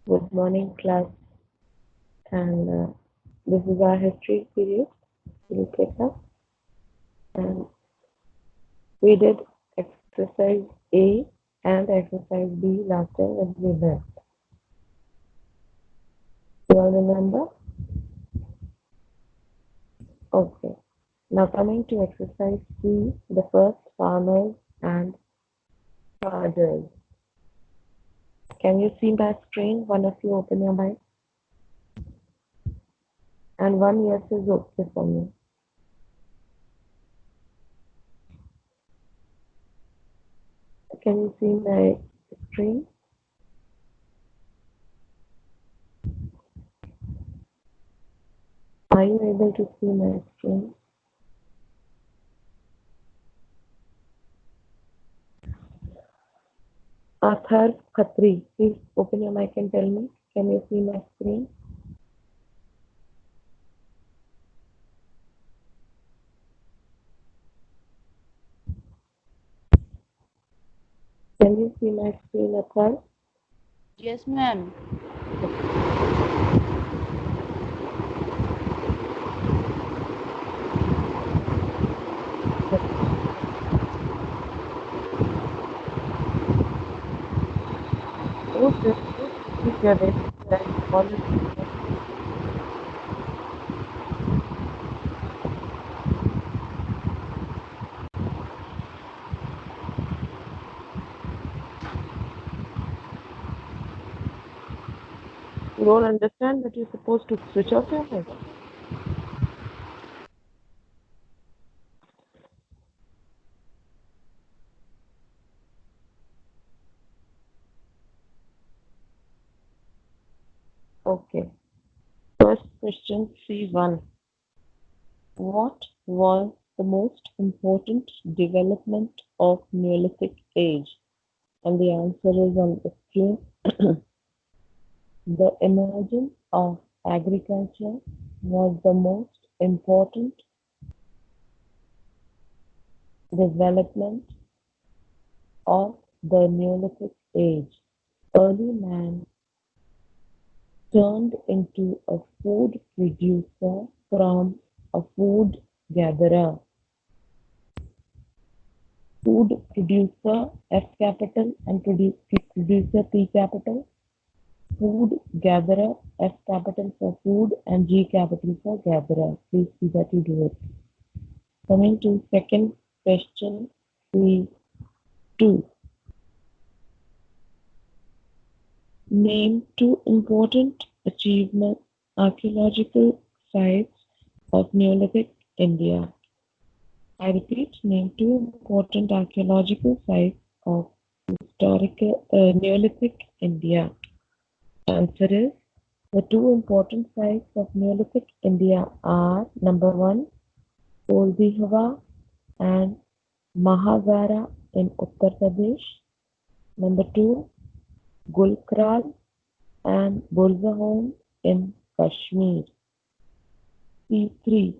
Good morning, class. And this is our history period. We'll pick up. And we did exercise A and exercise B last time when we met. You all remember? Okay. Now coming to exercise C, the first farmers and fathers. Can you see my screen? One of you open your mic. And one yes is okay for me. Can you see my screen? Are you able to see my screen? Athar Khatri, please open your mic and tell me. Can you see my screen? Can you see my screen, Athar? Yes, ma'am. Who's this? Please, you're raising your hand. All is you don't understand that you're supposed to switch off your mic. Okay. First question, C1. What was the most important development of Neolithic age? And the answer is on the screen. The emergence of agriculture was the most important development of the Neolithic age. Early man turned into a food producer from a food gatherer. Food producer F capital and producer P capital. Food gatherer F capital for food and G capital for gatherer. Please see that you do it. Coming to second question, C2. Name two important achievement archaeological sites of Neolithic India. I repeat, name two important archaeological sites of historical Neolithic India. Answer is the two important sites of Neolithic India are number one, Oldihwa and Mahagara in Uttar Pradesh. Number two, Gulkral and Burzahom in Kashmir. C3.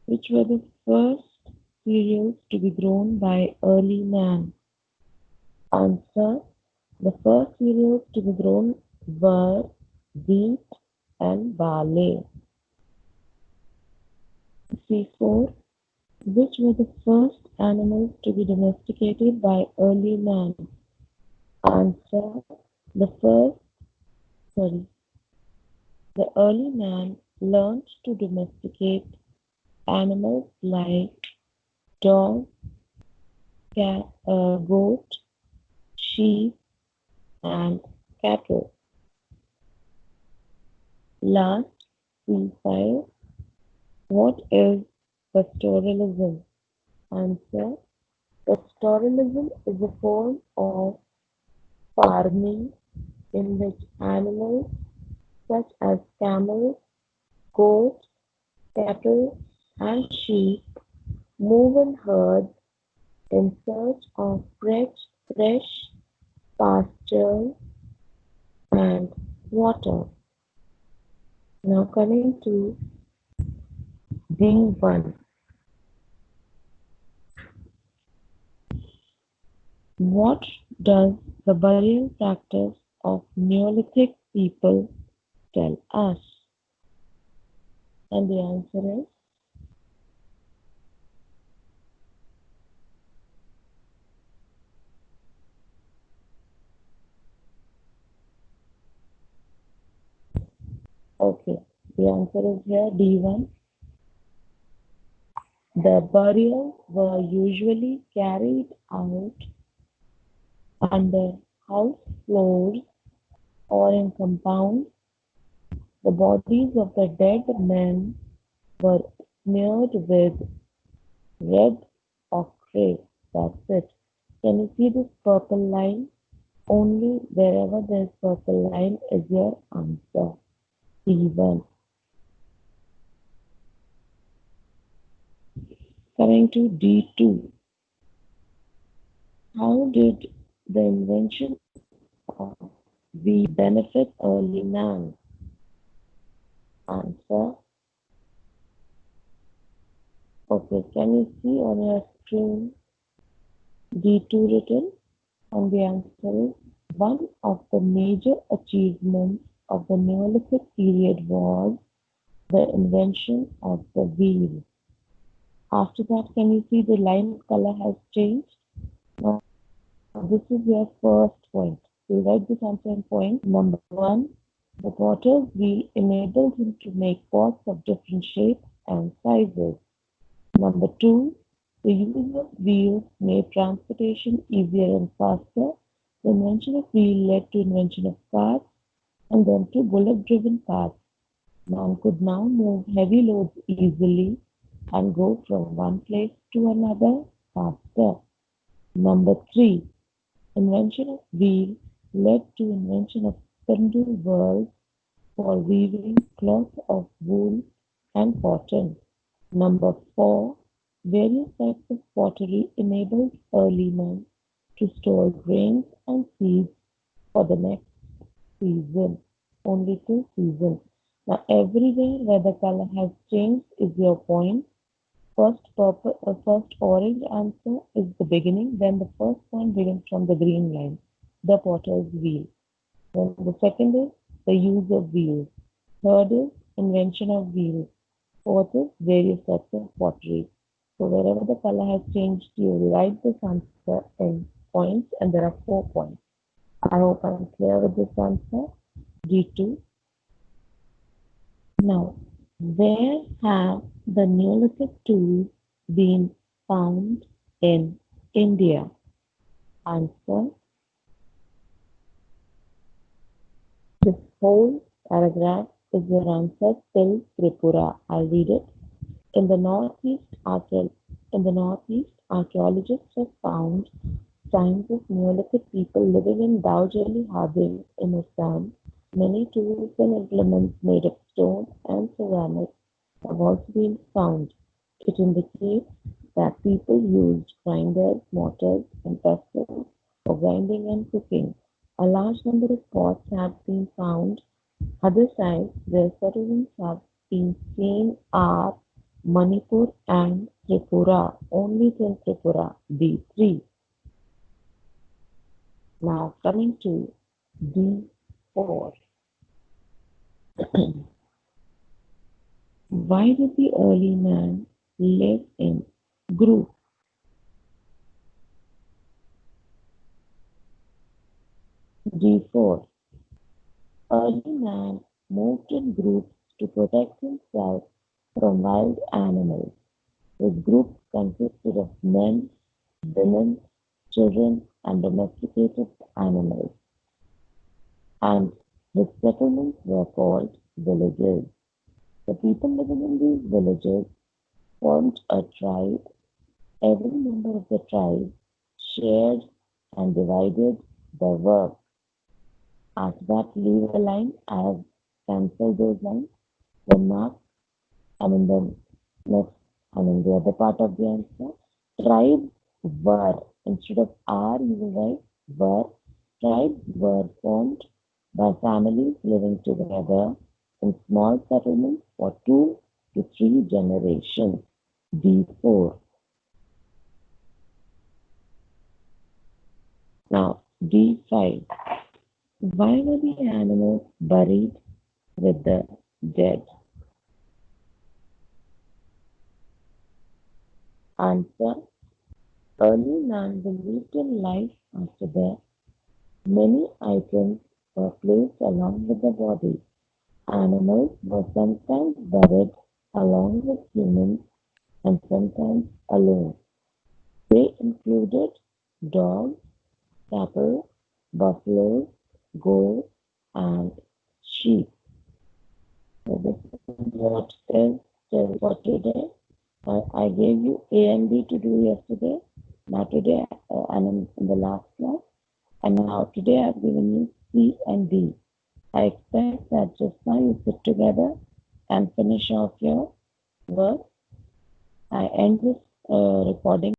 Which were the first cereals to be grown by early man? Answer. The first cereals to be grown were wheat and barley. C4. Which were the first animals to be domesticated by early man? Answer. The first, sorry, the early man learned to domesticate animals like dog, cat, goat, sheep, and cattle. Last, C5. What is pastoralism? Answer. Pastoralism is a form of farming in which animals such as camels, goats, cattle, and sheep move in herds in search of fresh pastures and water. Now coming to D1. What does the burial practice of Neolithic people tell us? And the answer is okay. The answer is here D1. The burials were usually carried out under house floors or in compounds. The bodies of the dead men were smeared with red ochre. That's it. Can you see this purple line? Only wherever there's purple line is your answer. D1. Coming to D2. How did the invention of wheat benefit early man? Answer. Okay, can you see on your screen D2 written? And the answer is one of the major achievements of the Neolithic period was the invention of the wheel. After that, can you see the line color has changed? Now, this is your first point. So write this answer in point. Number one, the potter's wheel enabled him to make pots of different shapes and sizes. Number two, the use of wheels made transportation easier and faster. The invention of wheel led to invention of cars and then to bullock-driven cars. Man could now move heavy loads easily and go from one place to another faster. Number three, invention of wheel led to invention of spindle wheels for weaving cloth of wool and cotton. Number four, various types of pottery enabled early men to store grains and seeds for the next season, only 2 seasons. Now, everywhere where the color has changed is your point. First orange answer is the beginning, then the first point begins from the green line, the potter's wheel. Then the second is the use of wheels. Third is invention of wheels. Fourth is various types of pottery. So wherever the color has changed, you write this answer in points, and there are 4 points. I hope I'm clear with this answer. D2. Now, where have the Neolithic tools been found in India? Answer. This whole paragraph is your answer till Tripura. I'll read it. In the northeast, archaeologists have found signs of Neolithic people living in Daujerli Harding in Assam. Many tools and implements made of stone and ceramics have also been found. It indicates that people used grinders, mortars, and pestles for grinding and cooking. A large number of pots have been found. Other sites where settlements have been seen are Manipur and Tripura, only till Tripura, D3. Now coming to D4. Why did the early man live in groups? D4. Early man moved in groups to protect himself from wild animals. His group consisted of men, women, children, and domesticated animals. And his settlements were called villages. The people living in these villages formed a tribe. Every member of the tribe shared and divided the work. After that, leave a line. I have cancelled those lines. Then mark, the next, the other part of the answer. Tribes were, instead of are, you will write were. Tribes were formed by families living together in small settlements for 2 to 3 generations. D4. Now, D5. Why were the animals buried with the dead? Answer. Early man believed in life after death. Many items were placed along with the body. Animals were sometimes buried along with humans and sometimes alone. They included dogs, cattle, buffaloes, goats, and sheep. So this is what is still for today. I gave you A and B to do yesterday. Now today, and in the last class, and now today I've given you C and D. I expect that just now you sit together and finish off your work. I end this recording.